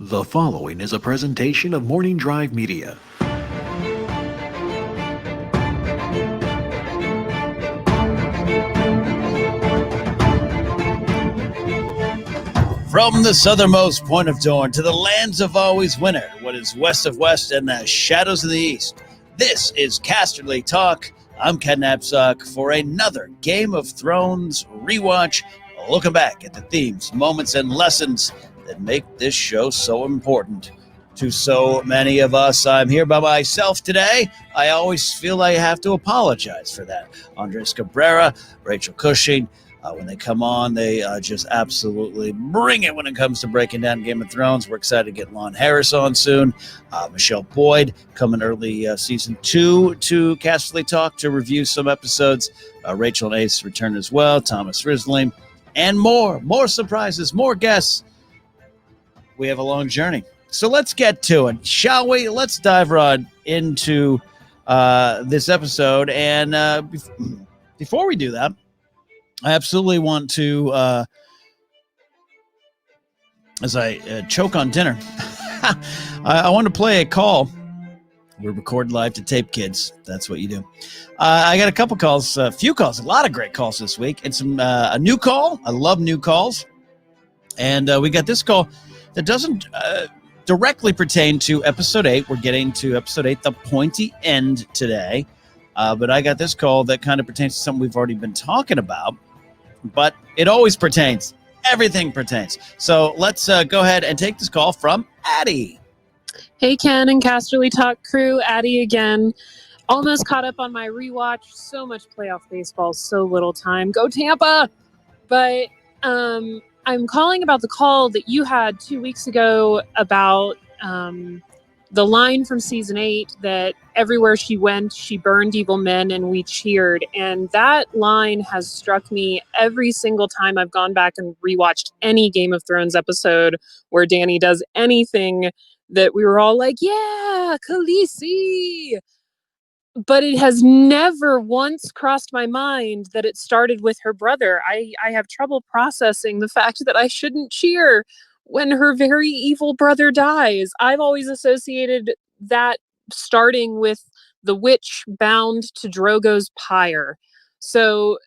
The following is a presentation of Morning Drive Media. From the southernmost point of Dorne to the lands of always winter, what is west of west and the shadows of the east, this is Casterly Talk. I'm Ken Napzok for another Game of Thrones rewatch, looking back at the themes, moments, and lessons that make this show so important to so many of us. I'm here by myself today. I always feel I have to apologize for that. Andres Cabrera, Rachel Cushing, when they come on, they just absolutely bring it when it comes to breaking down Game of Thrones. We're excited to get Lon Harris on soon. Michelle Boyd coming early season 2 to Casterly Talk to review some episodes. Rachel and Ace return as well. Thomas Rissling, and more surprises, more guests. We have a long journey. So let's get to it, shall we? Let's dive right into this episode. And before we do that, I absolutely want to, as I choke on dinner, I want to play a call. We record live to tape, kids. That's what you do. I got a couple calls, a few calls, a lot of great calls this week, and some a new call. I love new calls. And we got this call that doesn't directly pertain to episode 8. We're getting to episode 8, the pointy end today. But I got this call that kind of pertains to something we've already been talking about. But it always pertains. Everything pertains. So let's go ahead and take this call from Addie. Hey, Ken and Casterly Talk crew. Addie again. Almost caught up on my rewatch. So much playoff baseball, so little time. Go Tampa! But I'm calling about the call that you had 2 weeks ago about the line from season 8 that everywhere she went, she burned evil men and we cheered. And that line has struck me every single time I've gone back and rewatched any Game of Thrones episode where Dany does anything that we were all like, yeah, Khaleesi. But it has never once crossed my mind that it started with her brother. I have trouble processing the fact that I shouldn't cheer when her very evil brother dies. I've always associated that starting with the witch bound to Drogo's pyre. So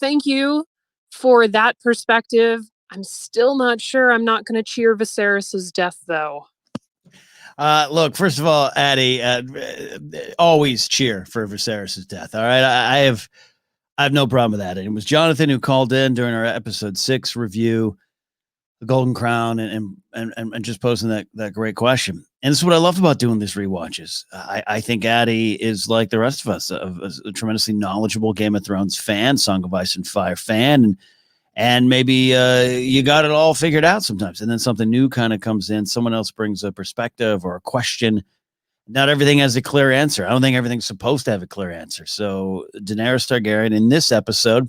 thank you for that perspective. I'm still not sure I'm not going to cheer Viserys' death, though. Look, first of all, Addie, always cheer for Viserys' death. All right, I have no problem with that. And it was Jonathan who called in during our episode 6 review, the Golden Crown, and just posing that great question. And this is what I love about doing these rewatches. I think Addie is like the rest of us, a tremendously knowledgeable Game of Thrones fan, Song of Ice and Fire fan, and maybe you got it all figured out sometimes, and then something new kind of comes in. Someone else brings a perspective or a question. Not everything has a clear answer. I don't think everything's supposed to have a clear answer. So Daenerys Targaryen in this episode,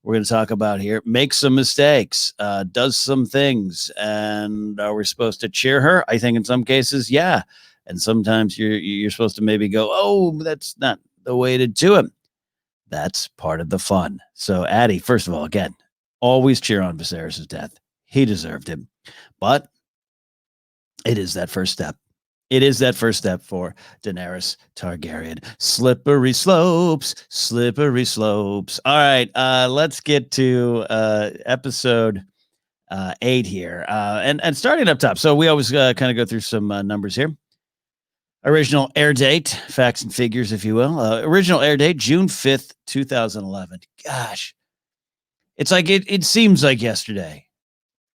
we're going to talk about here, makes some mistakes, does some things, and are we supposed to cheer her? I think in some cases, yeah. And sometimes you're supposed to maybe go, oh, that's not the way to do it. That's part of the fun. So Addie, first of all, again, always cheer on Viserys' death. He deserved it. But it is that first step. It is that first step for Daenerys Targaryen. Slippery slopes, slippery slopes. All right, let's get to episode 8 here. And starting up top. So we always kind of go through some numbers here. Original air date, facts and figures, if you will. Original air date, June 5th, 2011. Gosh. It's like it seems like yesterday.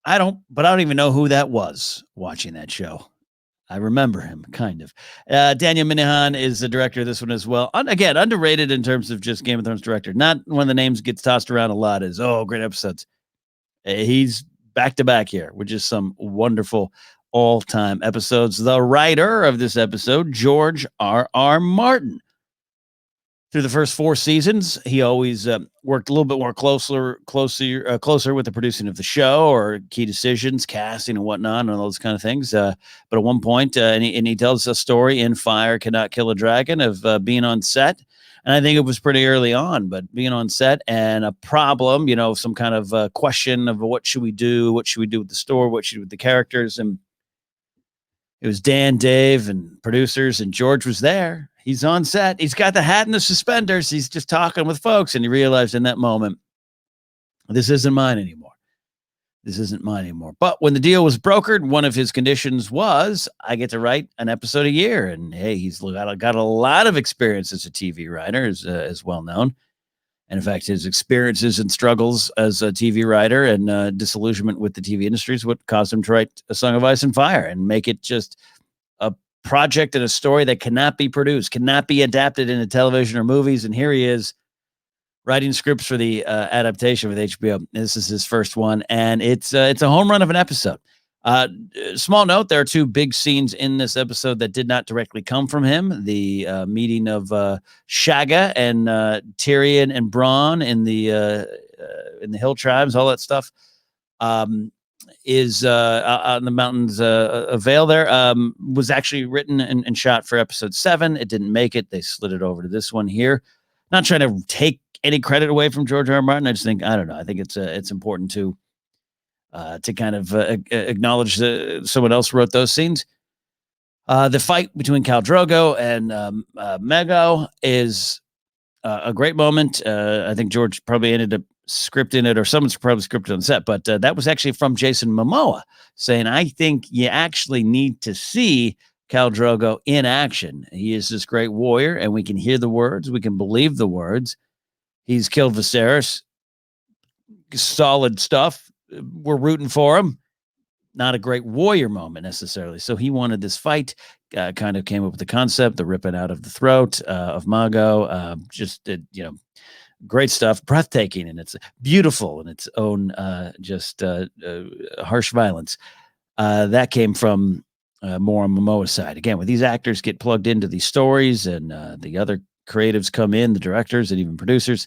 I don't even know who that was watching that show. I remember him, kind of. Daniel Minahan is the director of this one as well. Again, underrated in terms of just Game of Thrones director. Not one of the names gets tossed around a lot is, oh, great episodes. He's back-to-back here, which is some wonderful all-time episodes. The writer of this episode, George R.R. Martin. Through the first 4 seasons, he always worked a little bit more closer with the producing of the show or key decisions, casting and whatnot, and all those kind of things. But at one point, and he tells a story in Fire Cannot Kill a Dragon of being on set. And I think it was pretty early on, but being on set and a problem, some kind of question of what should we do with the story, what should we do with the characters. And It was Dan, Dave, and producers, and George was there. He's on set. He's got the hat and the suspenders. He's just talking with folks, and he realized in that moment, this isn't mine anymore. This isn't mine anymore. But when the deal was brokered, one of his conditions was, I get to write an episode a year. And hey, he's got a lot of experience as a TV writer, as well known. And in fact, his experiences and struggles as a TV writer and disillusionment with the TV industry is what caused him to write A Song of Ice and Fire and make it just a project and a story that cannot be produced, cannot be adapted into television or movies. And here he is writing scripts for the adaptation with HBO. This is his first one, and it's a home run of an episode. Small note, there are two big scenes in this episode that did not directly come from him. The meeting of Shagga and Tyrion and Bronn in the hill tribes, all that stuff is on the mountains of Vale there, was actually written and shot for episode 7. It didn't make it. They slid it over to this one here. Not trying to take any credit away from George R. R. Martin. I just think, I don't know. I think it's important to kind of acknowledge that someone else wrote those scenes. The fight between Khal Drogo and Mego is a great moment. I think George probably ended up scripting it, or someone's probably scripted on set, but that was actually from Jason Momoa saying, I think you actually need to see Khal Drogo in action. He is this great warrior, and we can hear the words. We can believe the words. He's killed Viserys. Solid stuff. We're rooting for him. Not a great warrior moment necessarily. So he wanted this fight, kind of came up with the concept, the ripping out of the throat of Mago. Great stuff, breathtaking, and it's beautiful in its own harsh violence. That came from more on Momoa's side. Again, when these actors get plugged into these stories and the other creatives come in, the directors and even producers,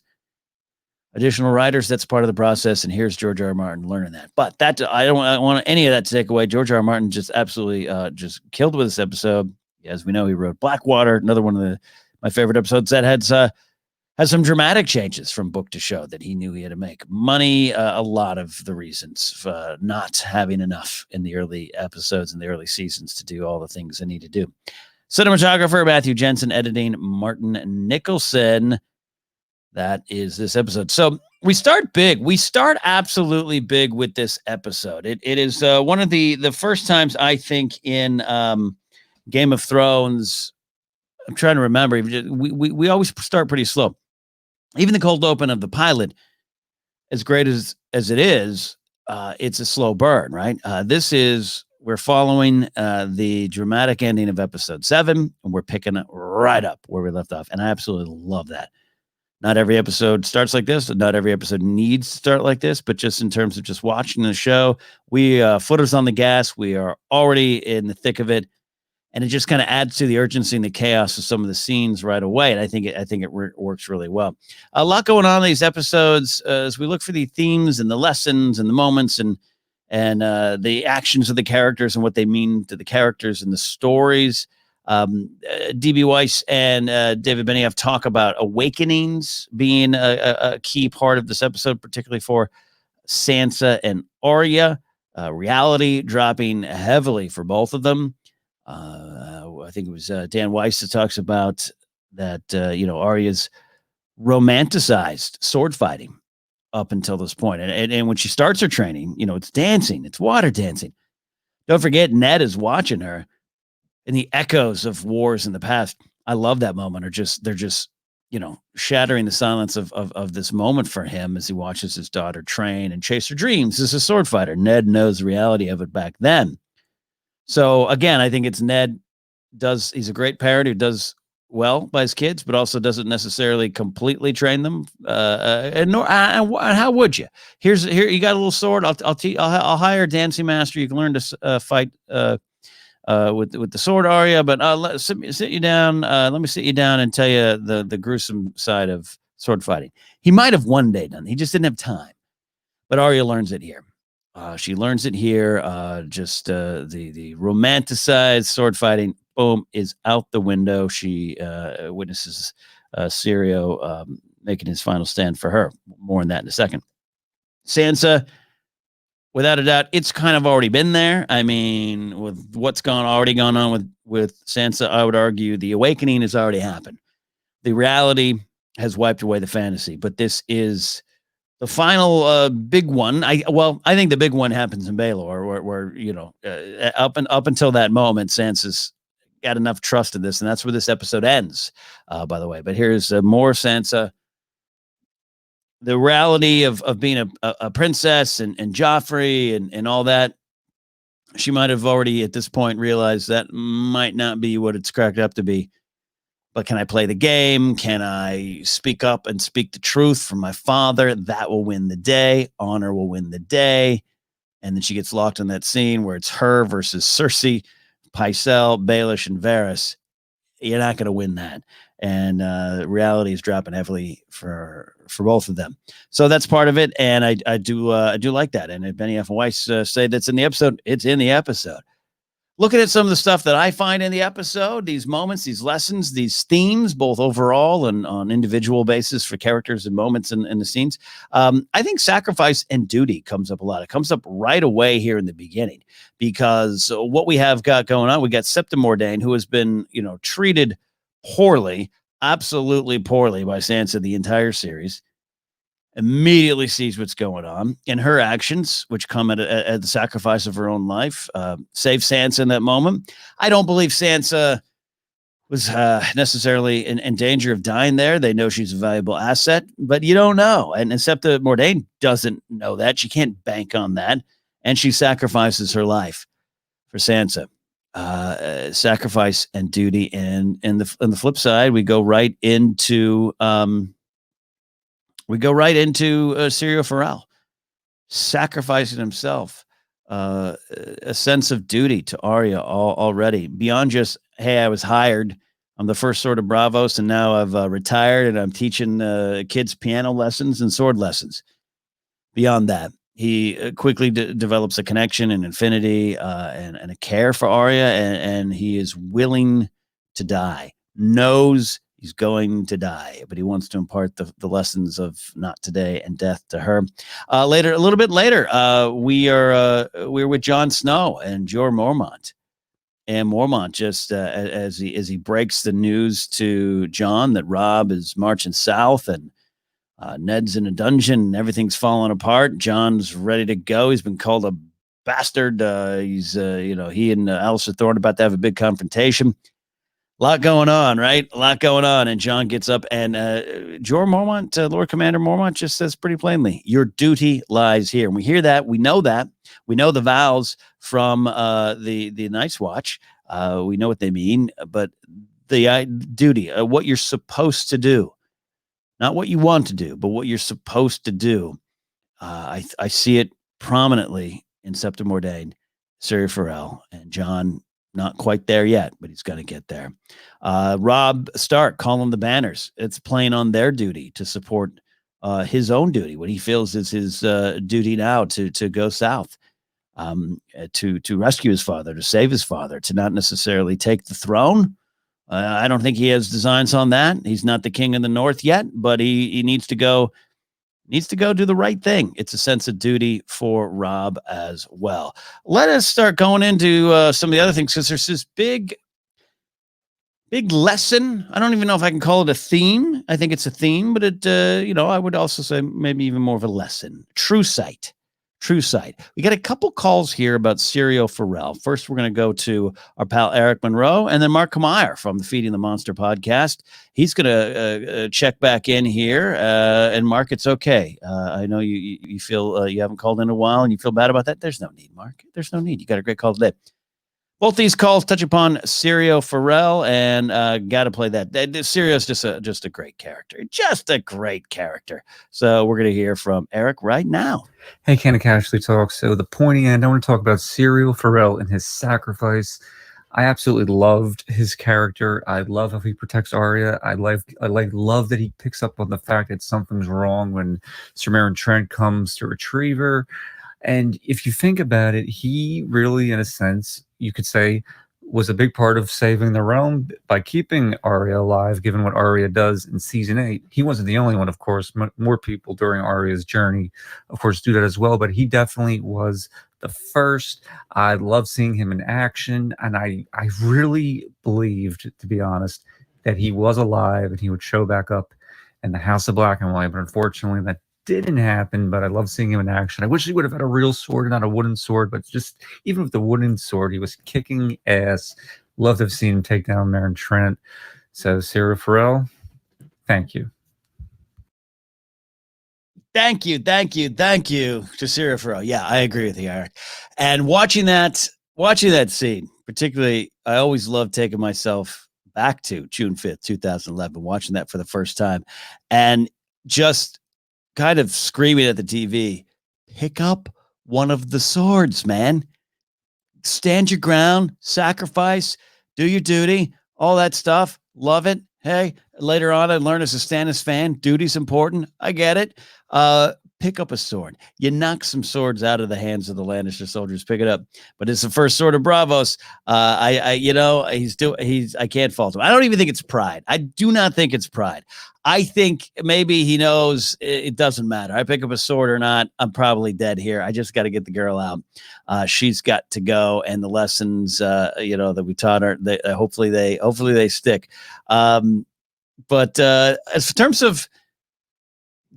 additional writers, that's part of the process. And here's George R. R. Martin learning that. But that I don't want any of that to take away. George R. R. Martin just absolutely just killed with this episode. As we know, he wrote Blackwater, another one of my favorite episodes that has some dramatic changes from book to show that he knew he had to make. Money, a lot of the reasons for not having enough in the early episodes and the early seasons to do all the things they need to do. Cinematographer, Matthew Jensen. Editing, Martin Nicholson. That is this episode. So we start big. We start absolutely big with this episode. It is one of the first times, I think, in Game of Thrones. I'm trying to remember. We always start pretty slow. Even the cold open of the pilot, as great as it is, it's a slow burn, right? We're following the dramatic ending of episode 7, and we're picking it right up where we left off. And I absolutely love that. Not every episode starts like this. Not every episode needs to start like this, but just in terms of just watching the show, we footers on the gas. We are already in the thick of it. And it just kind of adds to the urgency and the chaos of some of the scenes right away. And I think it works really well. A lot going on in these episodes as we look for the themes and the lessons and the moments and the actions of the characters and what they mean to the characters and the stories. D.B. Weiss and David Benioff talk about awakenings being a key part of this episode, particularly for Sansa and Arya. Reality dropping heavily for both of them. I think it was Dan Weiss that talks about that, Arya's romanticized sword fighting up until this point. And when she starts her training, it's dancing, it's water dancing. Don't forget, Ned is watching her, and the echoes of wars in the past. I love that moment. They're just shattering the silence of this moment for him as he watches his daughter train and chase her dreams as a sword fighter. Ned knows the reality of it back then. So again, I think it's Ned he's a great parent who does well by his kids, but also doesn't necessarily completely train them. And how would you? Here you got a little sword. I'll hire a dancing master. You can learn to fight with the sword, Arya. But sit you down. Let me sit you down and tell you the gruesome side of sword fighting. He might have one day done. He just didn't have time. But Arya learns it here. She learns it here. The romanticized sword fighting, boom, is out the window. She witnesses Syrio making his final stand for her. More on that in a second. Sansa, without a doubt, it's kind of already been there. I mean, with what's already gone on with Sansa, I would argue the awakening has already happened. The reality has wiped away the fantasy, but this is the final big one. I think the big one happens in Baelor, where up until that moment, Sansa's got enough trust in this, and that's where this episode ends. By the way, but here's more Sansa. The reality of being a princess and Joffrey and all that. She might have already at this point realized that might not be what it's cracked up to be. But can I play the game? Can I speak up and speak the truth from my father? That will win the day. Honor will win the day. And then she gets locked in that scene where it's her versus Cersei, Pycelle, Baelish, and Varys. You're not going to win that. And reality is dropping heavily for both of them. So that's part of it. And I do like that. And if Benny F. Weiss say that's in the episode, it's in the episode. Looking at some of the stuff that I find in the episode, these moments, these lessons, these themes, both overall and on individual basis for characters and moments in the scenes, I think sacrifice and duty comes up a lot. It comes up right away here in the beginning because what we have got going on, we got Septa Mordane, who has been, treated poorly, absolutely poorly by Sansa the entire series. Immediately sees what's going on, and her actions, which come at the sacrifice of her own life, save Sansa in that moment. I don't believe Sansa was necessarily in danger of dying there. They know she's a valuable asset, but you don't know. And Septa Mordane doesn't know that. She can't bank on that, and she sacrifices her life for Sansa. Sacrifice and duty, and on the flip side, we go right into Syrio Forel sacrificing himself, a sense of duty to Arya already beyond just, hey, I was hired. I'm the first sword of Bravos, and now I've retired, and I'm teaching kids piano lessons and sword lessons. Beyond that, he quickly develops a connection and affinity and a care for Arya, and he is willing to die, knows he's going to die, but he wants to impart the lessons of not today and death to her. A little bit later, we're with Jon Snow and Jorah Mormont. And Mormont just as he breaks the news to Jon that Robb is marching south and Ned's in a dungeon and everything's falling apart. Jon's ready to go. He's been called a bastard. He and Alistair Thorne about to have a big confrontation. A lot going on, right? A lot going on. And Jon gets up, and Jorah Mormont, Lord Commander Mormont, just says pretty plainly, your duty lies here. And we hear that. We know that. We know the vows from the Night's Watch. We know what they mean. But the duty, what you're supposed to do, not what you want to do, but what you're supposed to do. I see it prominently in Septa Mordane, Syrio Forel, and Jon. Not quite there yet, but he's going to get there. Robb Stark, calling the Banners. It's playing on their duty to support his own duty, what he feels is his duty now to go south, to rescue his father, to save his father, to not necessarily take the throne. I don't think he has designs on that. He's not the king of the North yet, but he needs to go. Needs to go do the right thing. It's a sense of duty for Robb as well. Let us start going into some of the other things, because there's this big lesson. I don't even know if I can call it a theme. I think it's a theme, but it, I would also say maybe even more of a lesson. True sight. We got a couple calls here about Syrio Forel. First, we're going to go to our pal Eric Monroe, and then Mark Meyer from the Feeding the Monster podcast. He's going to check back in here. And Mark, it's okay. I know you feel you haven't called in a while and you feel bad about that. There's no need, Mark. There's no need. You got a great call today. Both these calls touch upon Syrio Forel, and got to play that. Syrio's just a great character. Just a great character. So we're going to hear from Eric right now. Hey, Ken Casterly Talk. So the pointy end, I want to talk about Syrio Forel and his sacrifice. I absolutely loved his character. I love how he protects Arya. I love that he picks up on the fact that something's wrong when Sir Meryn Trent comes to retrieve her. And if you think about it, he really, in a sense, you could say, was a big part of saving the realm by keeping Arya alive, given what Arya does in season 8. He wasn't the only one, of course. More people during Arya's journey, of course, do that as well, but he definitely was the first. I love seeing him in action, and I really believed, to be honest, that he was alive and he would show back up in the House of Black and White, but unfortunately that didn't happen. But I love seeing him in action. I wish he would have had a real sword, not a wooden sword, but just even with the wooden sword, he was kicking ass. Love to have seen him take down Meryn Trent. So Sarah Farrell, thank you. Thank you to Sarah Farrell. Yeah, I agree with you, Eric. And watching that scene, particularly, I always love taking myself back to June 5th, 2011, watching that for the first time, and just kind of screaming at the TV, pick up one of the swords, man. Stand your ground, sacrifice, do your duty, all that stuff. Love it. Hey, later on, I learned as a Stannis fan, duty's important. I get it. Pick up a sword. You knock some swords out of the hands of the Lannister soldiers. Pick it up. But it's the first sword of Braavos. I can't fault him. I don't even think it's pride. I do not think it's pride. I think maybe he knows it doesn't matter. I pick up a sword or not, I'm probably dead here. I just got to get the girl out. She's got to go, and the lessons that we taught her, hopefully they stick. But as in terms of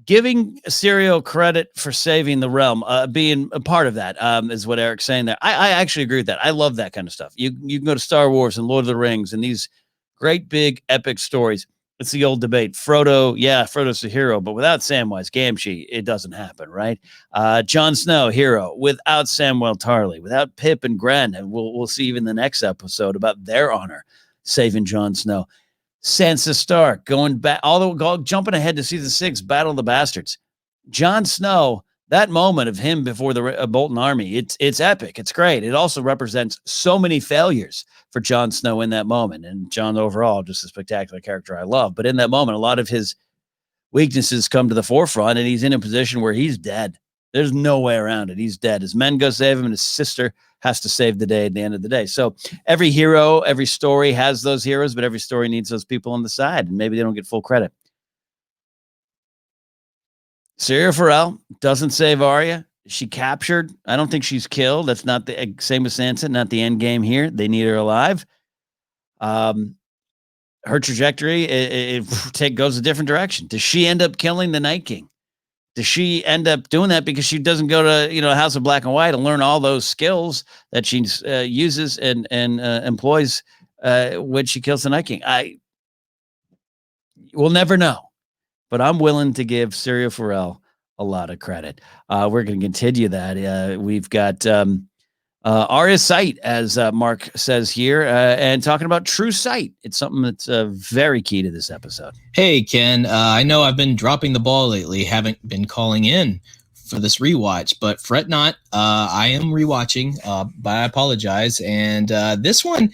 giving Syrio credit for saving the realm, being a part of that, is what Eric's saying there. I actually agree with that. I love that kind of stuff. You can go to Star Wars and Lord of the Rings and these great big epic stories. It's the old debate. Frodo's the hero, but without Samwise Gamgee, it doesn't happen, right? Jon Snow, hero, without Samwell Tarly, without Pip and Gren, and we'll see even the next episode about their honor saving Jon Snow. Sansa Stark going back, jumping ahead to season 6, Battle of the Bastards. Jon Snow, that moment of him before the Bolton army, it's epic. It's great. It also represents so many failures for Jon Snow in that moment. And Jon overall, just a spectacular character I love. But in that moment, a lot of his weaknesses come to the forefront, and he's in a position where he's dead. There's no way around it. He's dead. His men go save him, and his sister has to save the day at the end of the day. So every hero, every story has those heroes, but every story needs those people on the side, and maybe they don't get full credit. Syrio Farrell doesn't save Arya. She captured. I don't think she's killed. That's not the same as Sansa, not the end game here. They need her alive. Her trajectory goes a different direction. Does she end up killing the Night King? Does she end up doing that because she doesn't go to House of Black and White and learn all those skills that she uses and employs when she kills the Night King? We'll never know. But I'm willing to give Syrio Farrell a lot of credit. We're going to continue that. We've got Arya's sight, as Mark says here, and talking about true sight. It's something that's very key to this episode. Hey, Ken. I know I've been dropping the ball lately. Haven't been calling in for this rewatch, but fret not. I am rewatching, but I apologize. And this one,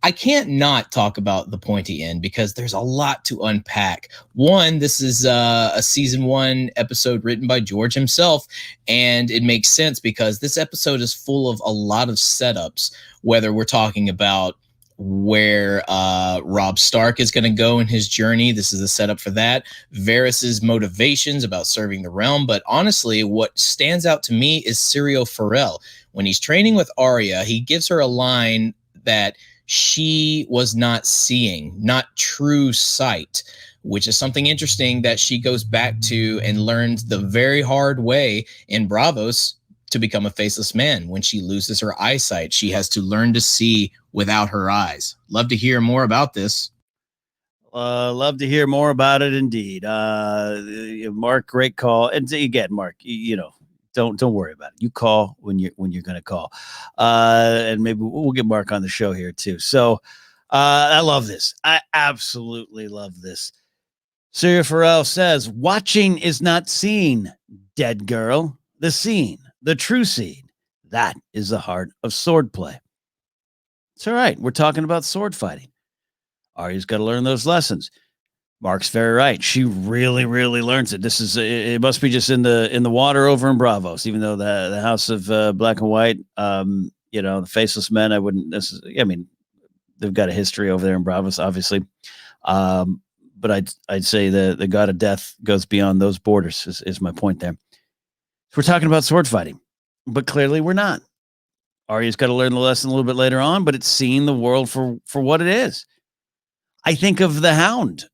I can't not talk about the pointy end because there's a lot to unpack. One, this is a season 1 episode written by George himself, and it makes sense because this episode is full of a lot of setups, whether we're talking about where Robb Stark is going to go in his journey. This is a setup for that. Varys's motivations about serving the realm. But honestly, what stands out to me is Syrio Farrell. When he's training with Arya, he gives her a line that she was not seeing, not true sight, which is something interesting that she goes back to and learns the very hard way in Braavos to become a faceless man. When she loses her eyesight, she has to learn to see without her eyes. Love to hear more about this. Love to hear more about it indeed. Mark, great call. And again, Mark, don't worry about it. You call when you're going to call. And maybe we'll get Mark on the show here too. So I love this. I absolutely love this. Syrio Farrell says, watching is not seeing, dead girl. The scene, the true scene. That is the heart of swordplay. It's all right. We're talking about sword fighting. Arya's got to learn those lessons. Mark's very right. She really, really learns it. This is it must be just in the water over in Braavos, even though the House of Black and White, the faceless men, they've got a history over there in Bravos, obviously. But I'd say the god of death goes beyond those borders. Is my point there. So we're talking about sword fighting, but clearly we're not. Arya's got to learn the lesson a little bit later on, but it's seeing the world for what it is. I think of the Hound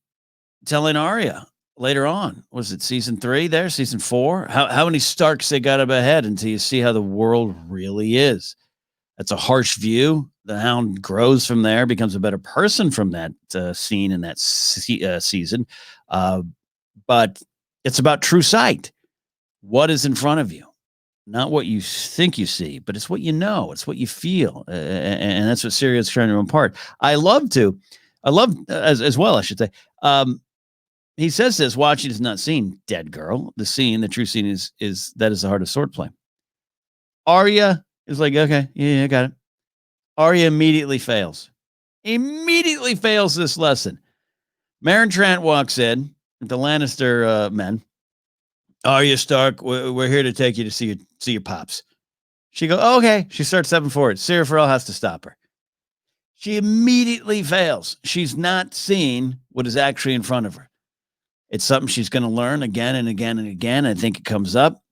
telling Arya later on, was it season 3 there, season 4? How many Starks they got up ahead until you see how the world really is. That's a harsh view. The Hound grows from there, becomes a better person from that scene in that season. But it's about true sight. What is in front of you? Not what you think you see, but it's what you know. It's what you feel. And that's what Syria's trying to impart. I love as well, I should say. He says this, watching is not seen, dead girl. The true scene is that is the heart of swordplay. Arya is like, okay, yeah, I got it. Arya immediately fails. Immediately fails this lesson. Meryn Trant walks in, the Lannister men. Arya Stark, we're here to take you to see your pops. She goes, oh, okay. She starts stepping forward. Syria Farrell has to stop her. She immediately fails. She's not seeing what is actually in front of her. It's something she's going to learn again and again and again. I think it comes up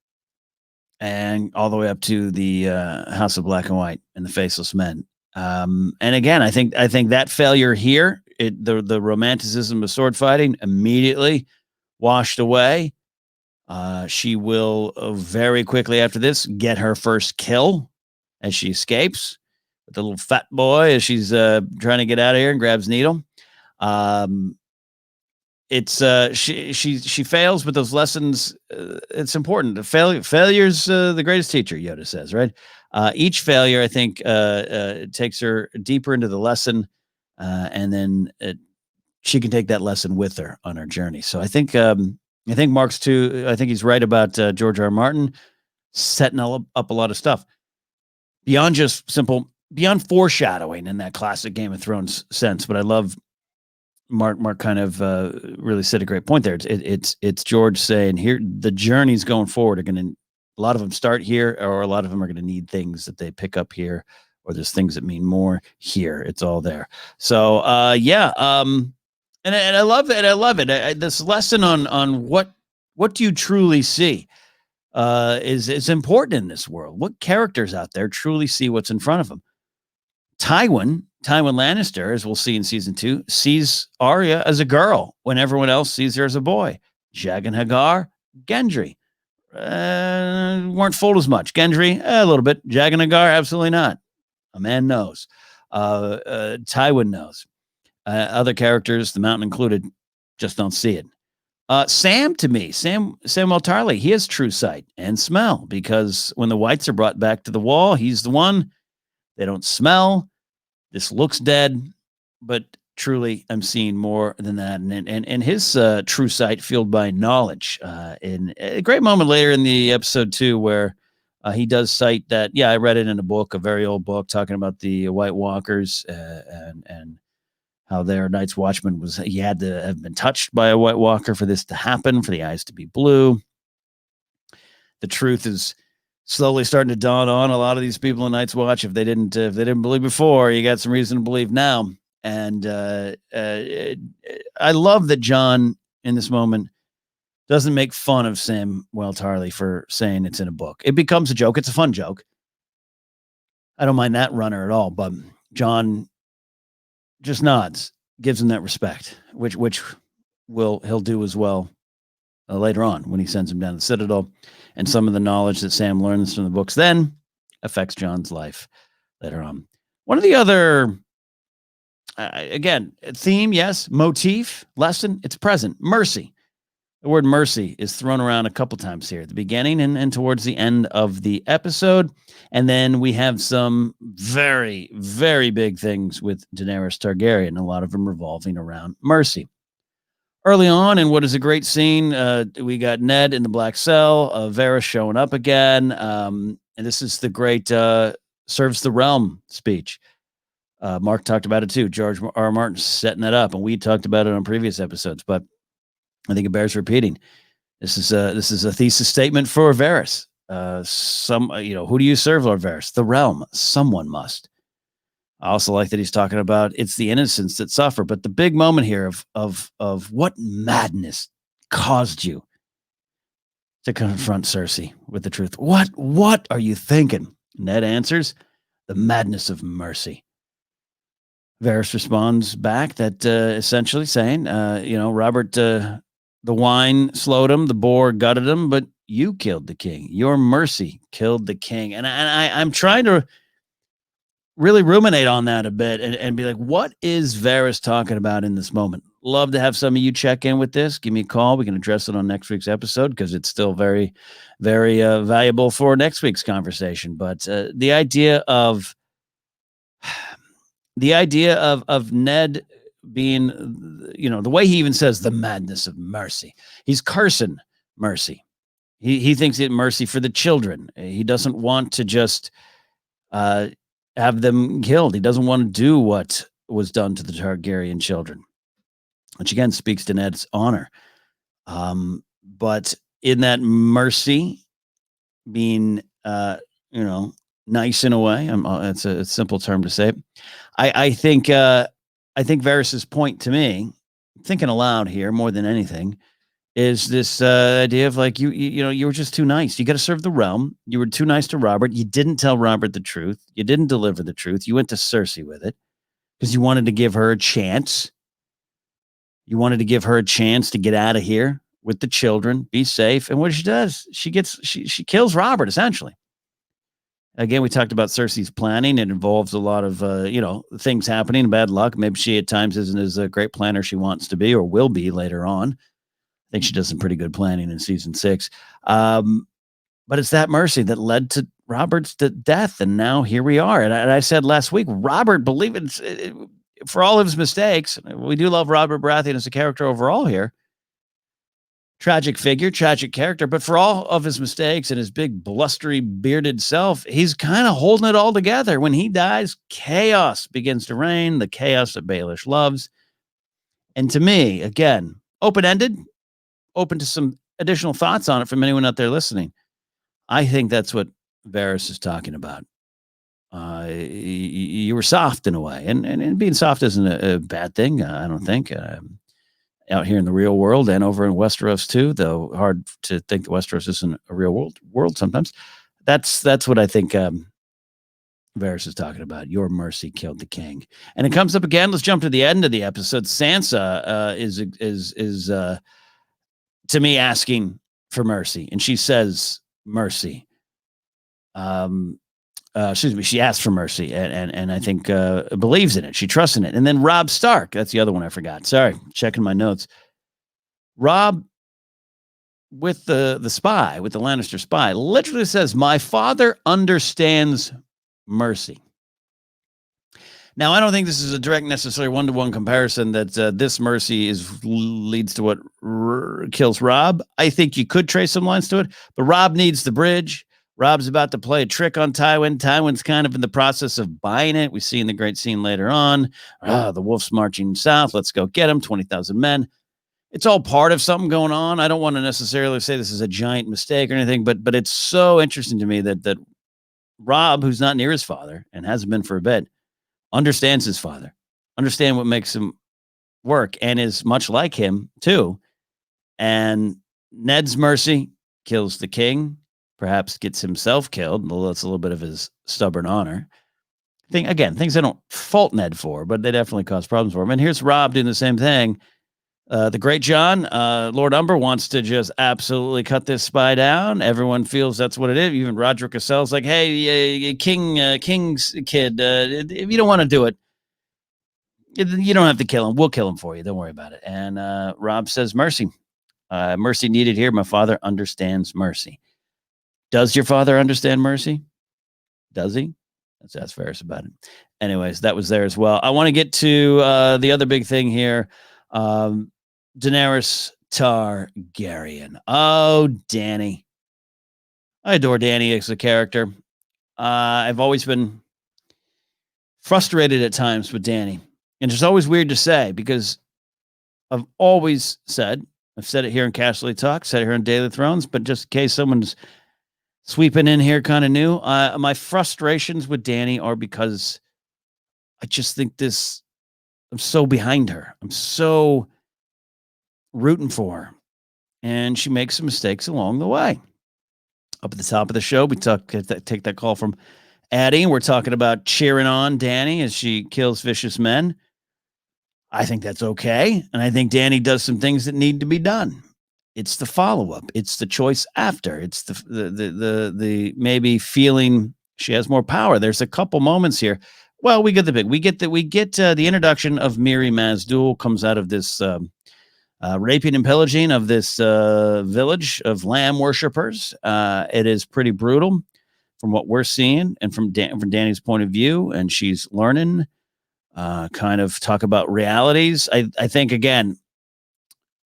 and all the way up to the House of Black and White and the Faceless Men. And again, I think that failure here, the romanticism of sword fighting immediately washed away. She will very quickly after this get her first kill as she escapes with the little fat boy as she's trying to get out of here and grabs Needle. She fails, but those lessons, it's important. Failure's the greatest teacher, Yoda says, right? Each failure, I think, takes her deeper into the lesson, and then she can take that lesson with her on her journey. So I think Mark's too. I think he's right about George R. R. Martin setting up a lot of stuff beyond foreshadowing in that classic Game of Thrones sense. But I love Mark kind of really said a great point there. It's George saying here the journeys going forward are going to, a lot of them start here, or a lot of them are going to need things that they pick up here, or there's things that mean more here. It's all there. So and I love it. I love it. This lesson on what do you truly see is important in this world. What characters out there truly see what's in front of them? Tywin Lannister, as we'll see in season 2, sees Arya as a girl when everyone else sees her as a boy. Jag and Hagar, Gendry weren't fooled as much. Gendry, a little bit. Jag and Hagar, absolutely not. A man knows. Tywin knows. Other characters, the Mountain included, just don't see it. Sam, to me, Samwell Tarly, he has true sight and smell, because when the whites are brought back to the wall, he's the one. They don't smell. This looks dead, but truly I'm seeing more than that. And his true sight fueled by knowledge. In a great moment later in the episode 2 where he does cite that, I read it in a book, a very old book, talking about the White Walkers and how their Night's Watchman he had to have been touched by a White Walker for this to happen, for the eyes to be blue. The truth is slowly starting to dawn on a lot of these people in Night's Watch. If they didn't believe before, you got some reason to believe now. And I love that John in this moment doesn't make fun of Samwell Tarly for saying it's in a book. It becomes a joke. It's a fun joke. I don't mind that runner at all, but John just nods, gives him that respect, which he'll do as well later on when he sends him down to the Citadel. And some of the knowledge that Sam learns from the books then affects John's life later on. One of the other, again, theme, yes, motif, lesson, it's present, mercy. The word mercy is thrown around a couple times here at the beginning and towards the end of the episode. And then we have some very, very big things with Daenerys Targaryen, a lot of them revolving around mercy. Early on, in what is a great scene, we got Ned in the Black Cell, Varys showing up again. And this is the great serves the realm speech. Mark talked about it too. George R. R. Martin setting that up, and we talked about it on previous episodes, but I think it bears repeating. This is a thesis statement for Varys. Who do you serve, Lord Varys? The realm. Someone must. I also like that he's talking about it's the innocents that suffer. But the big moment here of what madness caused you to confront Cersei with the truth. What are you thinking? Ned answers, the madness of mercy. Varys responds back that essentially saying, Robert, the wine slowed him, the boar gutted him, but you killed the king. Your mercy killed the king. And I'm trying to really ruminate on that a bit and be like, what is Varys talking about in this moment? Love to have some of you check in with this. Give me a call. We can address it on next week's episode because it's still very, very valuable for next week's conversation. But the idea of Ned being, the way he even says the madness of mercy, he's cursing mercy. He thinks it mercy for the children. He doesn't want to just have them killed. He doesn't want to do what was done to the Targaryen children, which again speaks to Ned's honor. But in that mercy being, nice in a way, it's a simple term to say. I think Varys's point to me, thinking aloud here more than anything, is this idea of like you were just too nice. You got to serve the realm. You were too nice to Robert. You didn't tell Robert the truth. You didn't deliver the truth. You went to Cersei with it because you wanted to give her a chance. You wanted to give her a chance to get out of here with the children, be safe. And what she does, she kills Robert essentially. Again, we talked about Cersei's planning. It involves a lot of things happening, bad luck. Maybe she at times isn't as a great planner she wants to be or will be later on. I think she does some pretty good planning in season 6. But it's that mercy that led to Robert's death. And now here we are. And I said last week, Robert, believe it, for all of his mistakes, we do love Robert Baratheon as a character overall here. Tragic figure, tragic character. But for all of his mistakes and his big blustery bearded self, he's kind of holding it all together. When he dies, chaos begins to reign, the chaos that Baelish loves. And to me, again, open-ended, open to some additional thoughts on it from anyone out there listening. I think that's what Varys is talking about. You were soft in a way, and being soft isn't a bad thing. I don't think out here in the real world and over in Westeros too, though hard to think that Westeros isn't a real world sometimes. That's what I think Varys is talking about. Your mercy killed the king. And it comes up again. Let's jump to the end of the episode. Sansa is to me asking for mercy, and she says mercy. She asked for mercy, and I think believes in it. She trusts in it. And then Robb Stark, that's the other one I forgot. Sorry, checking my notes. Robb, with the spy, with the Lannister spy, literally says, "My father understands mercy." Now, I don't think this is a direct, necessary one-to-one comparison that this mercy leads to what kills Robb. I think you could trace some lines to it, but Robb needs the bridge. Robb's about to play a trick on Tywin. Tywin's kind of in the process of buying it. We see in the great scene later on, the wolf's marching south. Let's go get him, 20,000 men. It's all part of something going on. I don't want to necessarily say this is a giant mistake or anything, but it's so interesting to me that Robb, who's not near his father and hasn't been for a bit, understands his father, understand what makes him work, and is much like him too. And Ned's mercy kills the king, perhaps gets himself killed. That's a little bit of his stubborn honor. Things I don't fault Ned for, but they definitely cause problems for him. And here's Robb doing the same thing. The great John, Lord Umber, wants to just absolutely cut this spy down. Everyone feels that's what it is. Even Roderick Cassell's like, hey, King's kid, if you don't want to do it, you don't have to kill him. We'll kill him for you. Don't worry about it. And Robb says, mercy. Mercy needed here. My father understands mercy. Does your father understand mercy? Does he? Let's ask Varys about it. Anyways, that was there as well. I want to get to the other big thing here. Daenerys Targaryen. Oh, Dany. I adore Dany as a character. I've always been frustrated at times with Dany. And it's always weird to say because I've always said, I've said it here in Casterly Talk, said it here on Daily Thrones, but just in case someone's sweeping in here kind of new, my frustrations with Dany are because I just think I'm so behind her. I'm so rooting for her. And she makes some mistakes along the way. Up at the top of the show, we take that call from Addie. We're talking about cheering on Dany as she kills vicious men. I think that's okay. And I think Dany does some things that need to be done. It's the follow-up. It's the choice after. It's the maybe feeling she has more power. There's a couple moments here. Well, we get the introduction of Miri Mazdul comes out of this raping and pillaging of this village of lamb worshippers. It is pretty brutal from what we're seeing and from Dany's point of view, and she's learning. Kind of talk about realities. I think again,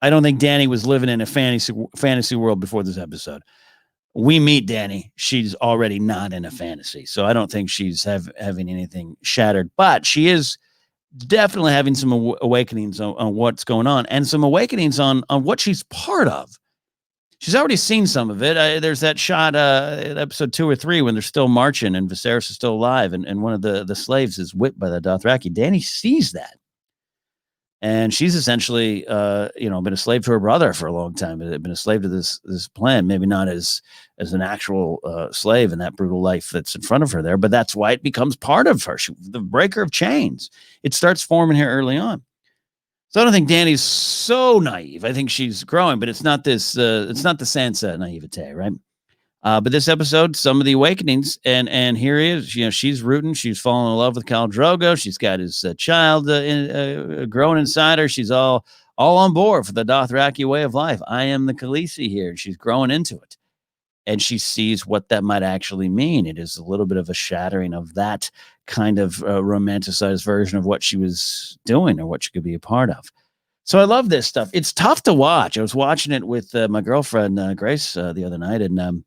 I don't think Dany was living in a fantasy world before this episode. We meet Dany; she's already not in a fantasy, so I don't think she's having anything shattered. But she is definitely having some awakenings on what's going on, and some awakenings on what she's part of. She's already seen some of it. There's that shot in episode 2 or 3 when they're still marching and Viserys is still alive, and one of the slaves is whipped by the Dothraki. Dany sees that. And she's essentially, been a slave to her brother for a long time. Been a slave to this plan, maybe not as an actual slave in that brutal life that's in front of her there, but that's why it becomes part of her. The breaker of chains. It starts forming here early on. So I don't think Dany's so naive. I think she's growing, but it's not this. It's not the Sansa naivete, right? But this episode, some of the awakenings, and here he is. She's rooting. She's falling in love with Khal Drogo. She's got his child growing inside her. She's all on board for the Dothraki way of life. I am the Khaleesi here, and she's growing into it. And she sees what that might actually mean. It is a little bit of a shattering of that kind of romanticized version of what she was doing or what she could be a part of. So I love this stuff. It's tough to watch. I was watching it with my girlfriend Grace the other night, and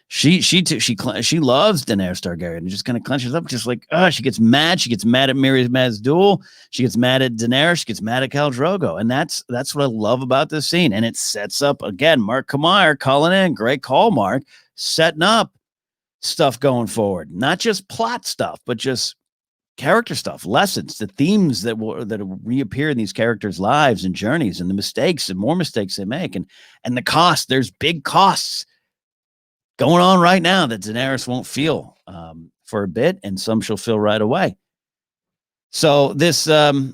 she loves Daenerys Targaryen and just kind of clenches up, just like she gets mad. She gets mad at Miri Mazdul. She gets mad at Daenerys. She gets mad at Khal Drogo, and that's what I love about this scene. And it sets up again. Mark Kamar calling in, great call, Mark, setting up stuff going forward, not just plot stuff, but just character stuff, lessons, the themes that reappear in these characters' lives and journeys, and the mistakes and more mistakes they make, and the cost. There's big costs going on right now that Daenerys won't feel for a bit, and some she'll feel right away. So this all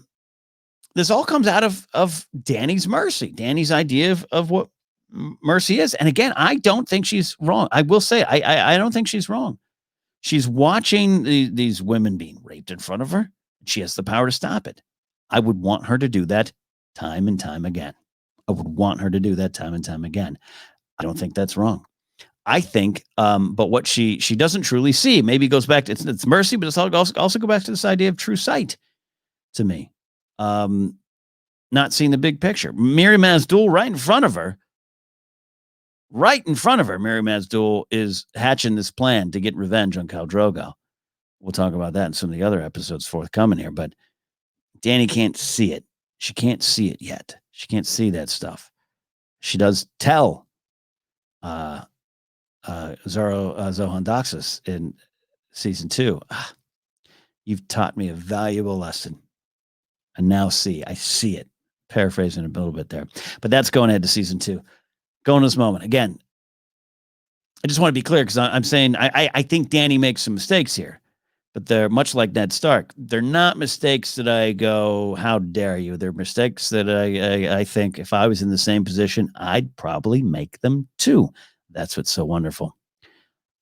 comes out of Dany's mercy, Dany's idea of what mercy is. And again, I don't think she's wrong. I will say, I don't think she's wrong. She's watching these women being raped in front of her. She has the power to stop it. I would want her to do that time and time again. I would want her to do that time and time again. I don't think that's wrong. I think, but what she doesn't truly see, maybe goes back to it's mercy, but it's also go back to this idea of true sight to me. Not seeing the big picture. Miri Mazdul right in front of her, Miri Mazdul is hatching this plan to get revenge on Khal Drogo. We'll talk about that in some of the other episodes forthcoming here, but Dany can't see it. She can't see it yet. She can't see that stuff. She does tell Zohan Doxus in season 2. You've taught me a valuable lesson. I now see. I see it. Paraphrasing a little bit there. But that's going ahead to season 2. Going to this moment. Again, I just want to be clear because I'm saying I think Dany makes some mistakes here. But they're much like Ned Stark. They're not mistakes that I go, how dare you? They're mistakes that I think if I was in the same position, I'd probably make them too. That's what's so wonderful.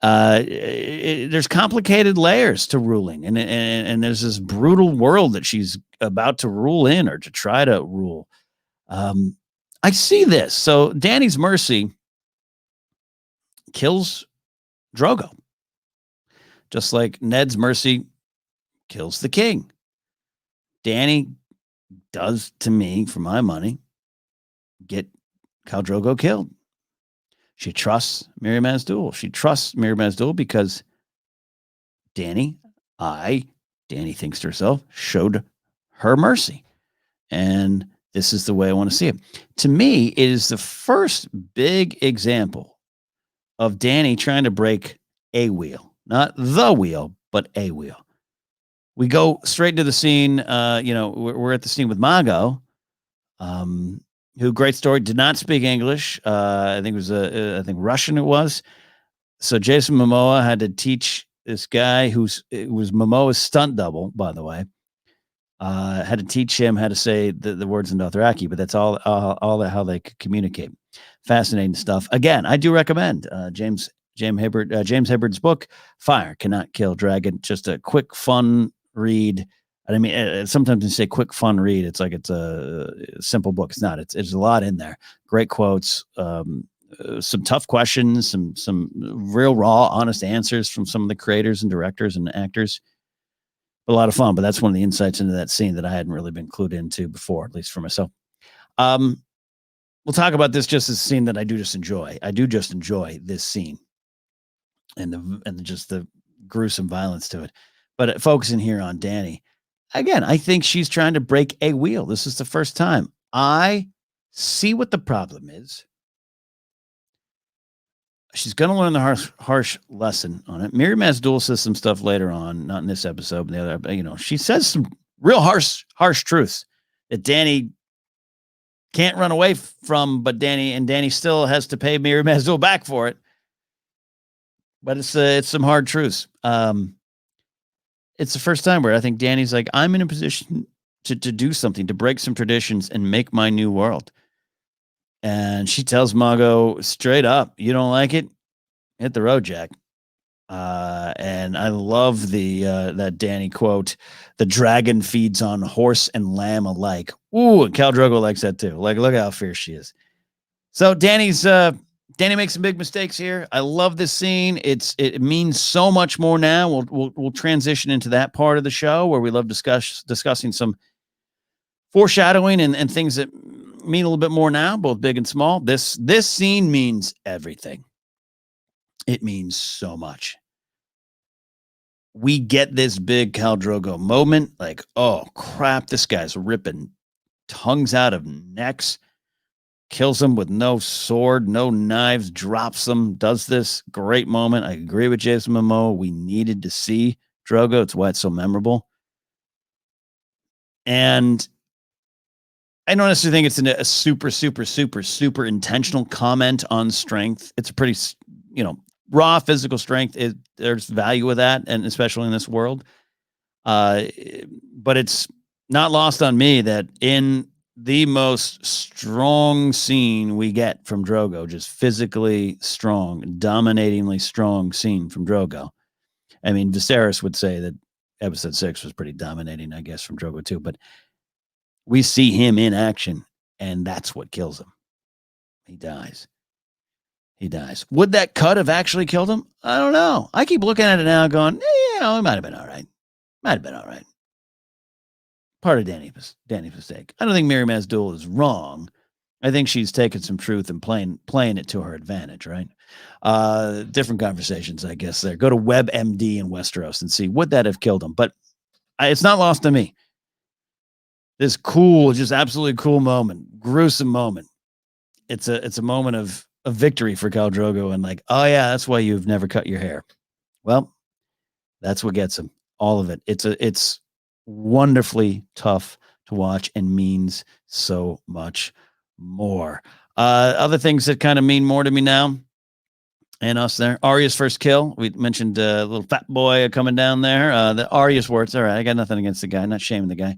There's complicated layers to ruling, and there's this brutal world that she's about to rule in or to try to rule. I see this. So Dany's mercy kills Drogo, just like Ned's mercy kills the king. Dany does, to me, for my money, get Khal Drogo killed. She trusts Miri Mazdul. She trusts Miri Mazdul because Dany thinks to herself, showed her mercy. And this is the way I want to see it. To me, it is the first big example of Dany trying to break a wheel. Not the wheel, but a wheel. We go straight into the scene. We're at the scene with Mago, who, great story, did not speak English. I think it was I think Russian it was. So Jason Momoa had to teach this guy it was Momoa's stunt double, by the way. Had to teach him how to say the words in Dothraki, but that's all how they could communicate. Fascinating stuff. Again, I do recommend James Hibbard's book, Fire Cannot Kill Dragon. Just a quick, fun read. I mean, sometimes you say quick, fun read. It's like it's a simple book. It's not. It's a lot in there. Great quotes, some tough questions, some real raw, honest answers from some of the creators and directors and actors. A lot of fun, but that's one of the insights into that scene that I hadn't really been clued into before, at least for myself. We'll talk about this just as a scene that I do just enjoy. I do just enjoy this scene and just the gruesome violence to it. But focusing here on Dany, again, I think she's trying to break a wheel. This is the first time. I see what the problem is. She's going to learn the harsh lesson on it. Miri Mazdul says some stuff later on, not in this episode, but the other. She says some real harsh truths that Dany can't run away from, but Dany still has to pay Miri Mazdul back for it. But it's some hard truths. It's the first time where I think Dany's like, I'm in a position to do something, to break some traditions and make my new world. And she tells Mago straight up, you don't like it? Hit the road, Jack. And I love that Dany quote, the dragon feeds on horse and lamb alike. Ooh, and Khal Drogo likes that too. Like, look how fierce she is. So Dany makes some big mistakes here. I love this scene. It means so much more now. We'll transition into that part of the show where we love discussing some foreshadowing and things that mean a little bit more now, both big and small. This scene means everything. It means so much. We get this big Khal Drogo moment, like, oh crap, this guy's ripping tongues out of necks, kills them with no sword, no knives, drops them, does this great moment. I agree with Jason Momoa. We needed to see Drogo. It's why it's so memorable. And I don't necessarily think it's a super intentional comment on strength. It's a pretty, raw physical strength. There's value with that, and especially in this world. But it's not lost on me that in the most strong scene we get from Drogo, just physically strong, dominatingly strong scene from Drogo. I mean, Viserys would say that episode 6 was pretty dominating, I guess, from Drogo too, but we see him in action, and that's what kills him. He dies. Would that cut have actually killed him? I don't know. I keep looking at it now going, it might have been all right. Part of Dany's mistake. I don't think Miri Mazdul is wrong. I think she's taken some truth and playing it to her advantage, right? Different conversations, I guess, there. Go to WebMD in Westeros and see, would that have killed him? But it's not lost to me. This cool, just absolutely cool moment, gruesome moment. It's a moment of victory for Khal Drogo, and like, oh yeah, that's why you've never cut your hair. Well, that's what gets him. All of it. It's wonderfully tough to watch and means so much more. Other things that kind of mean more to me now, and us there. Arya's first kill. We mentioned a little fat boy coming down there. The Arya's words. All right, I got nothing against the guy. Not shaming the guy.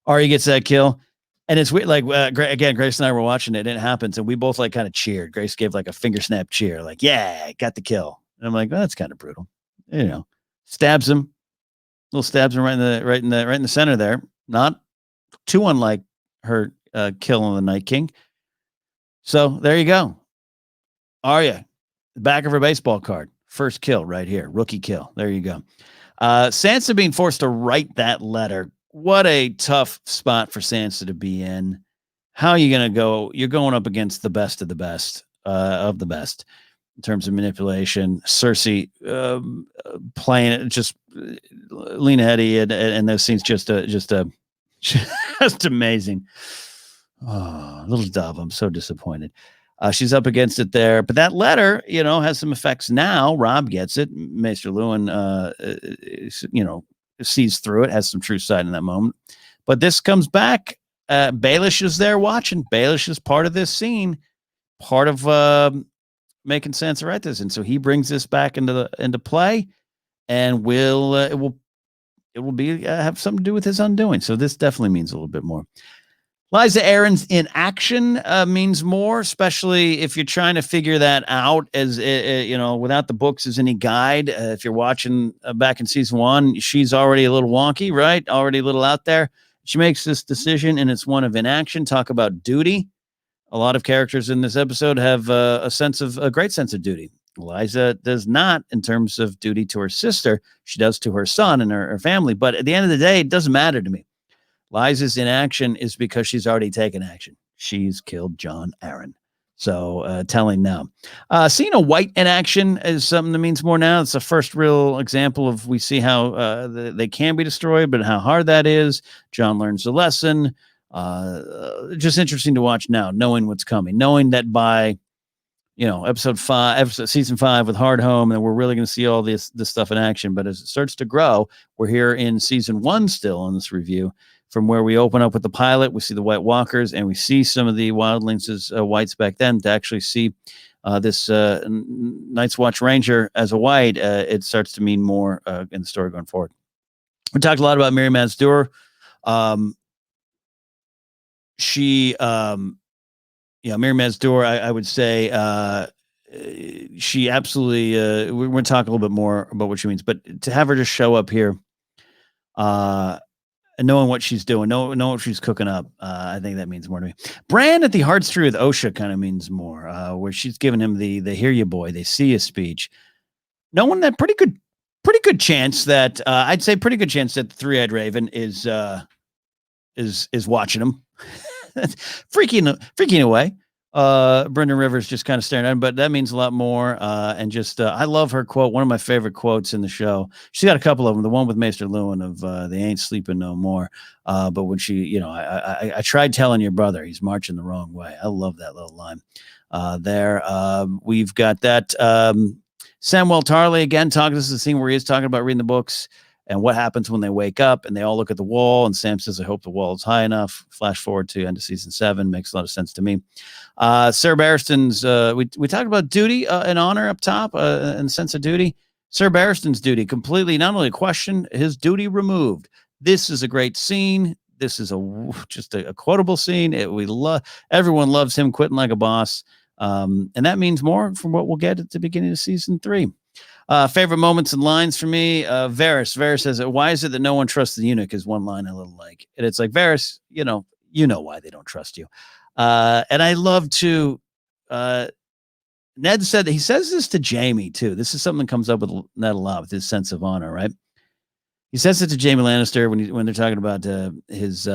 Arya gets that kill. And it's weird, like, again, Grace and I were watching it, and it happens, and we both, like, kind of cheered. Grace gave, like, a finger snap cheer, like, yeah, got the kill. And I'm like, well, that's kind of brutal. Stabs him. Little stabs him right in the center there. Not too unlike her kill on the Night King. So there you go. Arya, the back of her baseball card. First kill right here. Rookie kill. There you go. Sansa being forced to write that letter. What a tough spot for Sansa to be in. How are you going to go? You're going up against the best of the best of the best in terms of manipulation. Cersei playing it, just Lena Headey and those scenes just amazing. Oh, little Dove, I'm so disappointed. She's up against it there, but that letter, has some effects now. Rob gets it. Maester Lewin, sees through it, has some true sight in that moment. But this comes back. Baelish is there watching. Baelish is part of this scene, part of making Sansa write this, and so he brings this back into play, and it will be have something to do with his undoing. So this definitely means a little bit more. Lysa Arryn's in action means more, especially if you're trying to figure that out as without the books as any guide. If you're watching back in season 1, she's already a little wonky, right? Already a little out there. She makes this decision, and it's one of inaction. Talk about duty. A lot of characters in this episode have a great sense of duty. Lysa does not in terms of duty to her sister. She does to her son and her family. But at the end of the day, it doesn't matter to me. Lysa's inaction is because she's already taken action. She's killed Jon Arryn. So telling now. Seeing a white in action is something that means more now. It's the first real example of we see how they can be destroyed, but how hard that is. Jon learns the lesson. Just interesting to watch now, knowing what's coming, knowing that by season 5 with Hardhome, and we're really going to see all this stuff in action. But as it starts to grow, we're here in season 1 still in this review. From where we open up with the pilot, we see the White Walkers, and we see some of the wildlings as whites back then. To actually see this Night's Watch Ranger as a white, it starts to mean more in the story going forward. We talked a lot about Miri Maz-Duur. Miri Maz-Duur, I would say she absolutely, we're going to talk a little bit more about what she means, but to have her just show up here, and knowing what she's doing, knowing what she's cooking up, I think that means more to me. Bran at the Hearts Tree with Osha kind of means more, where she's giving him the "Hear you, boy, they see you" speech. Knowing that pretty good chance that I'd say pretty good chance that the Three-Eyed Raven is watching him, freaking away. Brendan Rivers just kind of staring at him, but that means a lot more. And just, I love her quote. One of my favorite quotes in the show. She's got a couple of them. The one with Maester Lewin of "They ain't sleeping no more." But when she, I tried telling your brother he's marching the wrong way. I love that little line there. We've got that Samwell Tarly again talking. This is the scene where he is talking about reading the books and what happens when they wake up and they all look at the wall. And Sam says, "I hope the wall is high enough." Flash forward to end of season 7. Makes a lot of sense to me. Sarah Barristan's, we talked about duty and honor up top and sense of duty. Sarah Barristan's duty completely, not only questioned, his duty removed. This is a great scene. This is just a quotable scene. Everyone loves him quitting like a boss. And that means more from what we'll get at the beginning of season 3. Favorite moments and lines for me. Varys says, "Why is it that no one trusts the eunuch?" is one line I little like. And it's like, Varys, you know why they don't trust you. And I love to, Ned said that he says this to Jaime too. This is something that comes up with Ned a lot with his sense of honor, right? He says it to Jaime Lannister when they're talking about his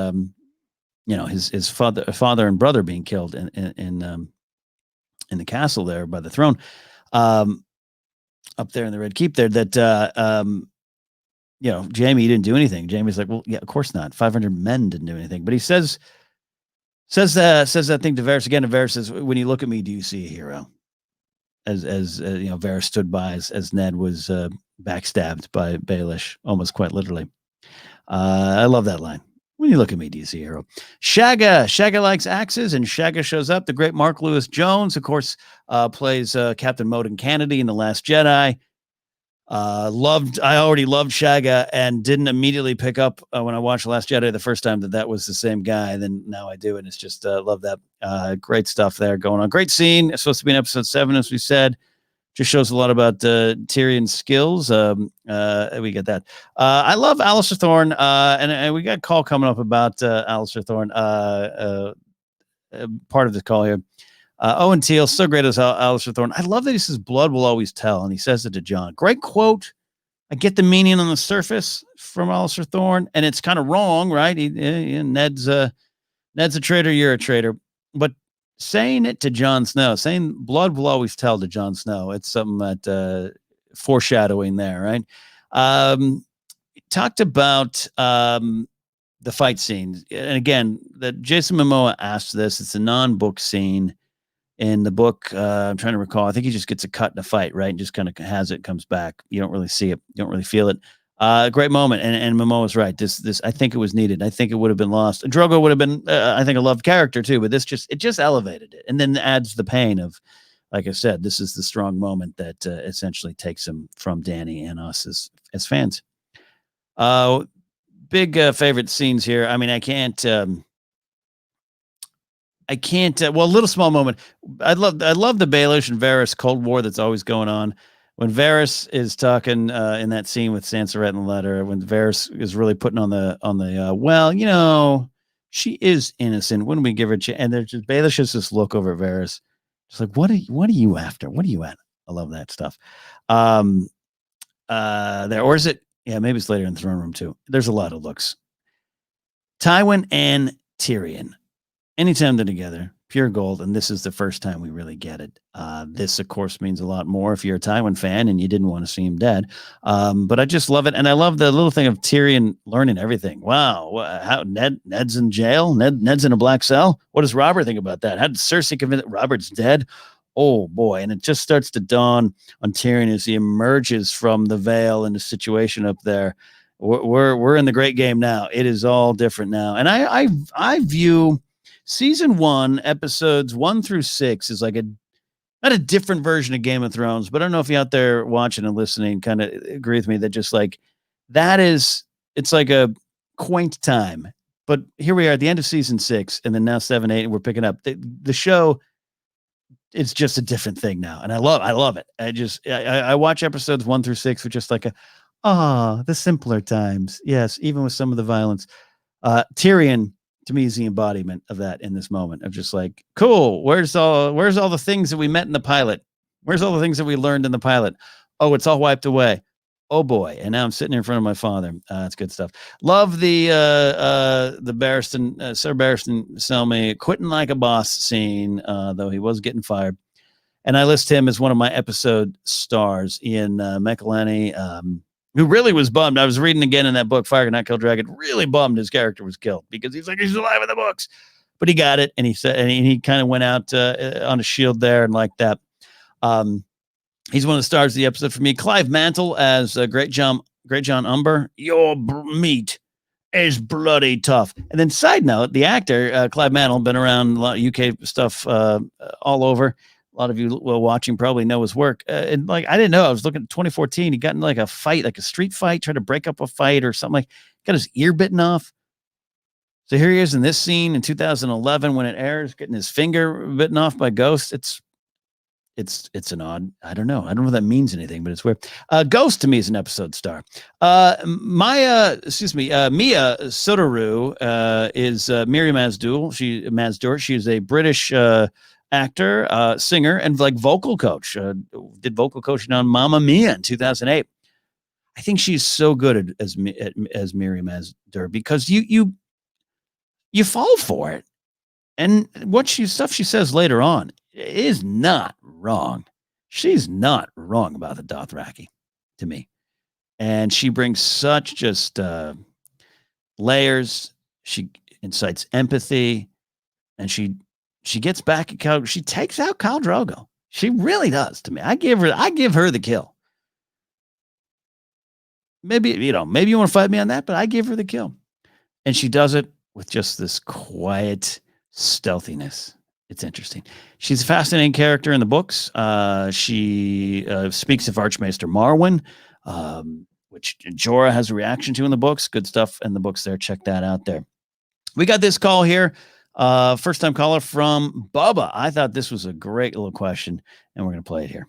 father and brother being killed in the castle there by the throne, up there in the Red Keep there. That Jaime didn't do anything. Jaime's like, well, yeah, of course not. 500 men didn't do anything. But he says that thing to Varys again. And Varys says, "When you look at me, do you see a hero?" As Varys stood by as Ned was backstabbed by Baelish, almost quite literally. I love that line. "When you look at me, do you see a hero?" Shagga likes axes, and Shagga shows up. The great Mark Lewis Jones, of course, plays Captain Moden Kennedy in The Last Jedi. I already loved Shagga and didn't immediately pick up when I watched The Last Jedi the first time that was the same guy. Then now I do, and it's just love that. Great stuff there going on. Great scene. It's supposed to be in episode 7, as we said. Just shows a lot about Tyrion's skills. We get that. I love Alistair Thorne, and we got a call coming up about Alistair Thorne. Part of the call here. Owen Teal, so great as Alistair Thorne. I love that he says blood will always tell, and he says it to Jon. Great quote. I get the meaning on the surface from Alistair Thorne, and it's kind of wrong, right? Ned's a traitor, you're a traitor. But saying it to Jon Snow, saying blood will always tell to Jon Snow, it's something that foreshadowing there, right? Talked about the fight scenes. And again, that Jason Momoa asked this. It's a non-book scene. In the book, I'm trying to recall, I think he just gets a cut in a fight, right? And just kind of has it, comes back. You don't really see it. You don't really feel it. Great moment, and Momoa was right. This I think it was needed. I think it would have been lost. Drogo would have been, I think, a loved character too, but it just elevated it, and then adds the pain of, like I said, this is the strong moment that essentially takes him from Danny and us as fans. Big favorite scenes here. I mean, I can't. Well, a little small moment. I love the Baelish and Varys Cold War that's always going on. When Varys is talking in that scene with Sansa writing the letter, when Varys is really putting on the well, you know, she is innocent. Wouldn't we give her a chance? And there's just Baelish has this look over at Varys, just like, what are you after? What are you at? I love that stuff. There, or is it? Yeah, maybe it's later in the throne room too. There's a lot of looks. Tywin and Tyrion. Anytime they're together, pure gold, and this is the first time we really get it. This, of course, means a lot more if you're a Tywin fan and you didn't want to see him dead. But I just love it, and I love the little thing of Tyrion learning everything. Wow, how Ned's in jail? Ned's in a black cell? What does Robert think about that? How did Cersei convince that Robert's dead? Oh boy, and it just starts to dawn on Tyrion as he emerges from the Vale and the situation up there. We're in the great game now. It is all different now, and I view Season 1, episodes 1 through 6 is like not a different version of Game of Thrones, but I don't know if you out there watching and listening kind of agree with me that just like it's like a quaint time. But here we are at the end of season 6, and then now 7, 8, and we're picking up the show. It's just a different thing now, and I love it. I watch episodes 1 through 6 with just like the simpler times. Yes, even with some of the violence. Tyrion, to me, is the embodiment of that in this moment of just like, cool. Where's all the things that we met in the pilot? Where's all the things that we learned in the pilot? Oh, it's all wiped away. Oh boy. And now I'm sitting here in front of my father. That's good stuff. Love the Barristan, Sir Barristan Selmy quitting like a boss scene, though he was getting fired. And I list him as one of my episode stars. Ian McElhenney, who really was bummed. I was reading again in that book, Fire Cannot Kill Dragon, really bummed his character was killed because he's like, he's alive in the books. But he got it, and he said, and he kind of went out on a shield there and like that. He's one of the stars of the episode for me. Clive Mantle as Great John Umber. Your meat is bloody tough. And then side note, the actor, Clive Mantle, been around a lot of UK stuff all over. A lot of you watching probably know his work. And like, I didn't know. I was looking at 2014. He got in like a fight, like a street fight, tried to break up a fight or something. Like, got his ear bitten off. So here he is in this scene in 2011 when it airs, getting his finger bitten off by Ghost. It's an odd. I don't know if that means anything, but it's weird. Ghost to me is an episode star. Mia Sotoru is Miriam Mazdur. She is a British actor, singer, and like vocal coach. Did vocal coaching on Mamma Mia in 2008. I think she's so good as Miriam Mazdur because you fall for it, and stuff she says later on is not wrong. She's not wrong about the Dothraki to me, and she brings such just layers. She incites empathy, and she gets back at Khal. She takes out Khal Drogo. She really does to me. I give her the kill. Maybe you want to fight me on that, but I give her the kill, and she does it with just this quiet stealthiness. It's interesting. She's a fascinating character in the books. She speaks of Archmaester Marwyn, which Jorah has a reaction to in the books. Good stuff in the books there. Check that out there. We got this call here. First time caller from Bubba. I thought this was a great little question, and we're going to play it here.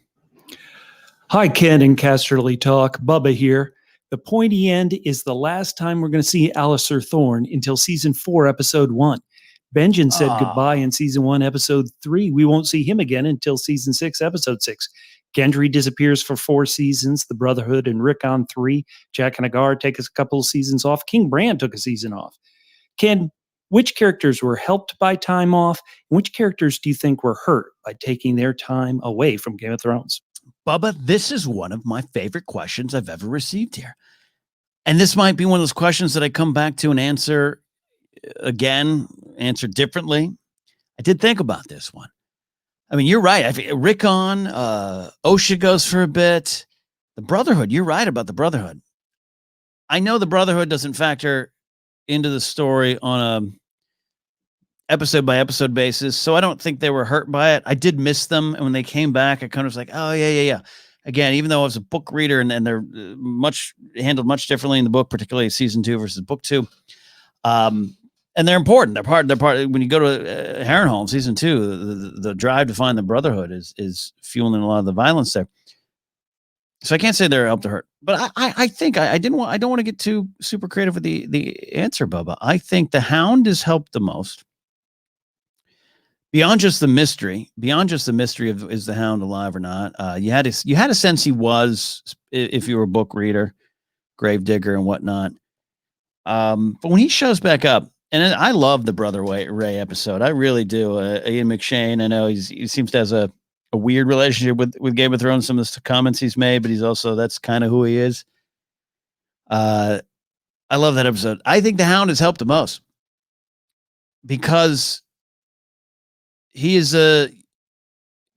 Hi, Ken and Casterly Talk. Bubba here. The pointy end is the last time we're going to see Alistair Thorne until season 4, episode 1. Benjen said goodbye in season 1, episode 3. We won't see him again until season 6, episode 6. Gendry disappears for 4 seasons. The Brotherhood and Rickon 3. Jack and Agar take a couple of seasons off. King Bran took a season off. Ken, which characters were helped by time off? And which characters do you think were hurt by taking their time away from Game of Thrones? Bubba, this is one of my favorite questions I've ever received here. And this might be one of those questions that I come back to and answer differently. I did think about this one. I mean, you're right. Rickon, Osha goes for a bit. The Brotherhood, you're right about the Brotherhood. I know the Brotherhood doesn't factor into the story on a episode by episode basis, so I don't think they were hurt by it. I did miss them, and when they came back, I kind of was like, oh yeah. Again, even though I was a book reader and they're handled much differently in the book, particularly season 2 versus book 2. And they're important. They're part. When you go to Harrenhal season 2, the drive to find the Brotherhood is fueling a lot of the violence there. So I can't say they're helped or hurt, but I think I don't want to get too super creative with the answer, Bubba. I think the Hound has helped the most. Beyond just the mystery of is the Hound alive or not. You had a sense he was, if you were a book reader, gravedigger and whatnot. But when he shows back up, and I love the Brother Ray episode, I really do. Ian McShane, I know he seems to have a weird relationship with Game of Thrones. Some of the comments he's made, but that's kind of who he is. I love that episode. I think the Hound has helped the most because he is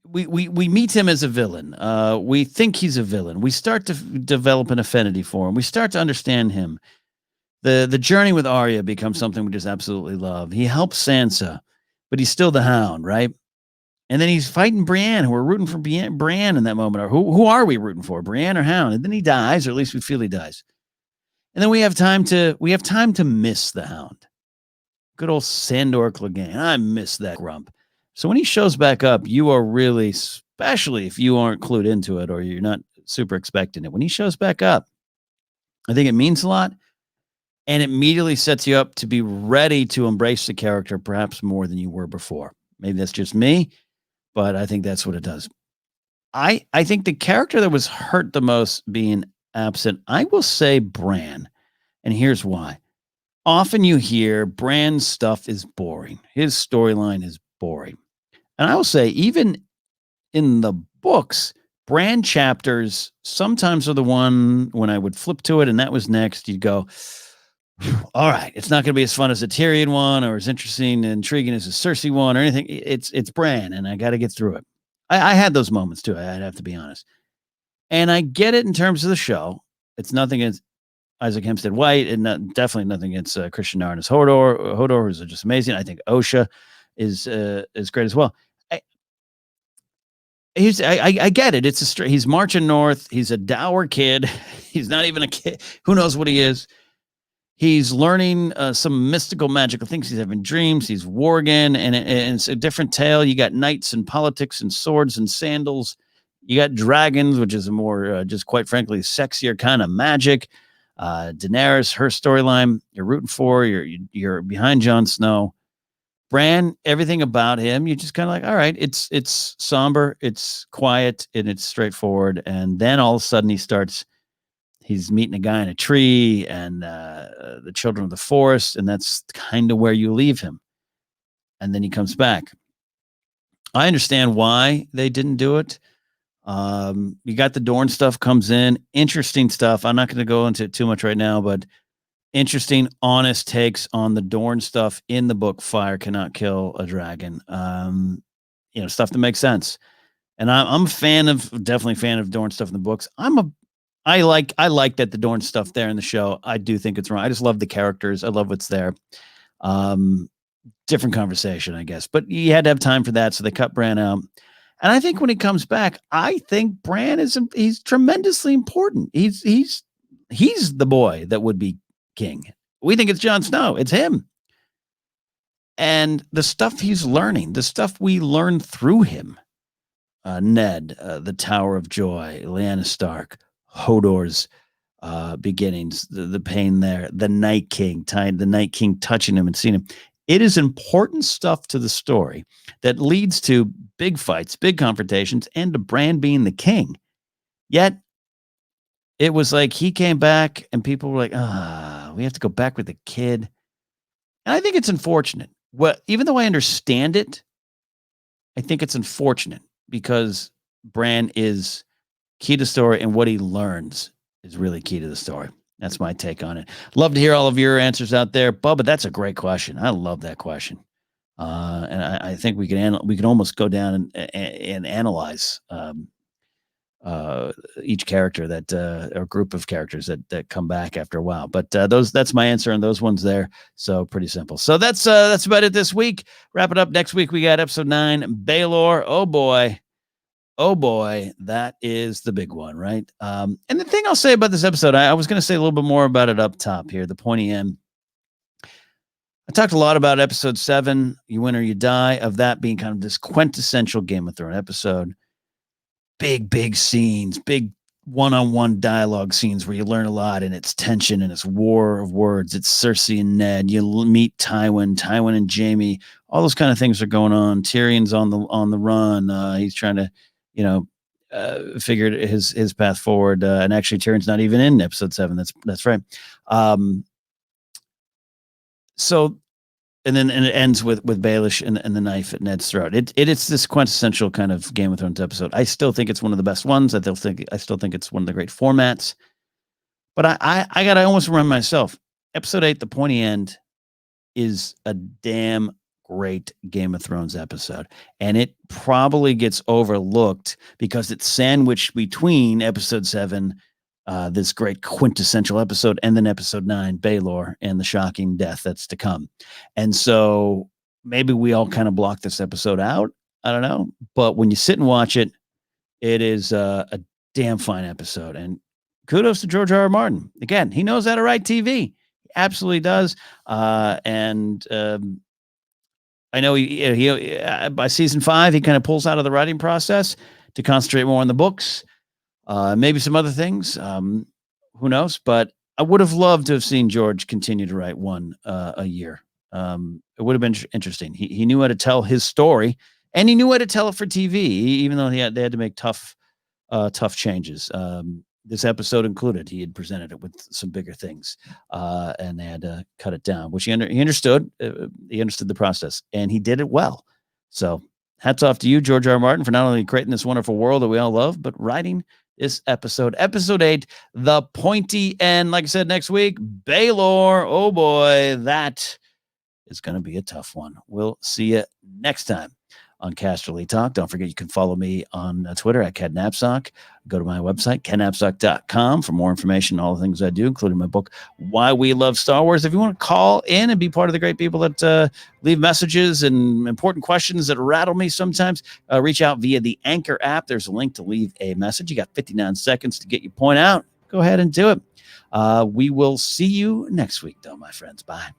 we meet him as a villain. We think he's a villain. We start to develop an affinity for him. We start to understand him. The journey with Arya becomes something we just absolutely love. He helps Sansa, but he's still the Hound, right? And then he's fighting Brienne. We're rooting for Brienne in that moment. Or who are we rooting for, Brienne or Hound? And then he dies, or at least we feel he dies. And then we have time to miss the Hound. Good old Sandor Clegane. I miss that grump. So when he shows back up, you are really, especially if you aren't clued into it or you're not super expecting it, when he shows back up, I think it means a lot. And it immediately sets you up to be ready to embrace the character perhaps more than you were before. Maybe that's just me, but I think that's what it does. I think the character that was hurt the most being absent, I will say Bran. And here's why. Often you hear Bran's stuff is boring. His storyline is boring. And I will say, even in the books, Bran chapters sometimes are the one when I would flip to it and that was next, you'd go, all right, it's not going to be as fun as a Tyrion one or as interesting and intriguing as a Cersei one or anything. It's Bran, and I got to get through it. I had those moments too, I'd have to be honest. And I get it in terms of the show. It's nothing against Isaac Hempstead White and definitely nothing against Christian Narn as Hodor, who's just amazing. I think Osha is great as well. I get it. He's marching north. He's a dour kid. He's not even a kid. Who knows what he is? He's learning some mystical, magical things. He's having dreams. He's warging, and it's a different tale. You got knights and politics and swords and sandals. You got dragons, which is a more, just quite frankly, sexier kind of magic. Daenerys, her storyline, you're rooting for. You're behind Jon Snow. Bran, everything about him, you just kind of like, all right, it's somber, it's quiet, and it's straightforward. And then all of a sudden he's meeting a guy in a tree and the children of the forest, and that's kind of where you leave him. And then he comes back. I understand why they didn't do it. You got the Dorne stuff comes in, interesting stuff. I'm not going to go into it too much right now, but interesting, honest takes on the Dorne stuff in the book. Fire cannot kill a dragon. Stuff that makes sense. And I'm definitely a fan of Dorne stuff in the books. I like that the Dorne stuff there in the show. I do think it's wrong. I just love the characters. I love what's there. Different conversation, I guess, but you had to have time for that. So they cut Bran out. And I think when he comes back, I think Bran he's tremendously important. He's the boy that would be king. We think it's Jon Snow. It's him. And the stuff he's learning, the stuff we learn through him, Ned, the Tower of Joy, Lyanna Stark, Hodor's beginnings, the pain there, the Night King touching him and seeing him. It is important stuff to the story that leads to big fights, big confrontations, and to Bran being the king. Yet it was like he came back and people were like, we have to go back with the kid. And I think it's unfortunate. Well, even though I understand it, I think it's unfortunate because Bran is key to the story, and what he learns is really key to the story. That's my take on it. Love to hear all of your answers out there, Bubba. That's a great question. I love that question, and I think we can almost go down and analyze each character that or group of characters that come back after a while. But that's my answer on those ones there. So pretty simple. So that's about it this week. Wrap it up next week. We got episode 9, Baelor. Oh boy, that is the big one, right? And the thing I'll say about this episode, I was going to say a little bit more about it up top here, the pointy end. I talked a lot about episode 7, You Win or You Die, of that being kind of this quintessential Game of Thrones episode. Big scenes, big one-on-one dialogue scenes where you learn a lot, and it's tension and it's war of words. It's Cersei and Ned. You meet Tywin and Jaime. All those kind of things are going on. Tyrion's on the run. He's trying to, figure his path forward. And actually, Tyrion's not even in episode 7. That's right. So. And then it ends with Baelish and the knife at Ned's throat. It's this quintessential kind of Game of Thrones episode. I still think it's one of the best ones. I still think it's one of the great formats. But I gotta almost remind myself, episode 8, The Pointy End, is a damn great Game of Thrones episode. And it probably gets overlooked because it's sandwiched between episode 7, this great quintessential episode, and then episode 9, Baelor, and the shocking death that's to come. And so maybe we all kind of block this episode out. I don't know. But when you sit and watch it, it is a damn fine episode. And kudos to George R.R. Martin. Again, he knows how to write TV. He absolutely does. I know he by season 5, he kind of pulls out of the writing process to concentrate more on the books. Maybe some other things. Who knows? But I would have loved to have seen George continue to write one a year. It would have been interesting. He knew how to tell his story, and he knew how to tell it for TV, even though they had to make tough changes. This episode included. He had presented it with some bigger things, and they had to cut it down, which he understood. He understood the process, and he did it well. So hats off to you, George R. R. Martin, for not only creating this wonderful world that we all love, but writing this episode 8, The Pointy End. Like I said, next week, Baelor. Oh boy, that is going to be a tough one. We'll see you next time on Casterly Talk. Don't forget, you can follow me on Twitter at Ken Napzok. Go to my website, kennapzok.com, for more information on all the things I do, including my book, Why We Love Star Wars. If you want to call in and be part of the great people that leave messages and important questions that rattle me sometimes, reach out via the Anchor app. There's a link to leave a message. You got 59 seconds to get your point out. Go ahead and do it. We will see you next week, though, my friends. Bye.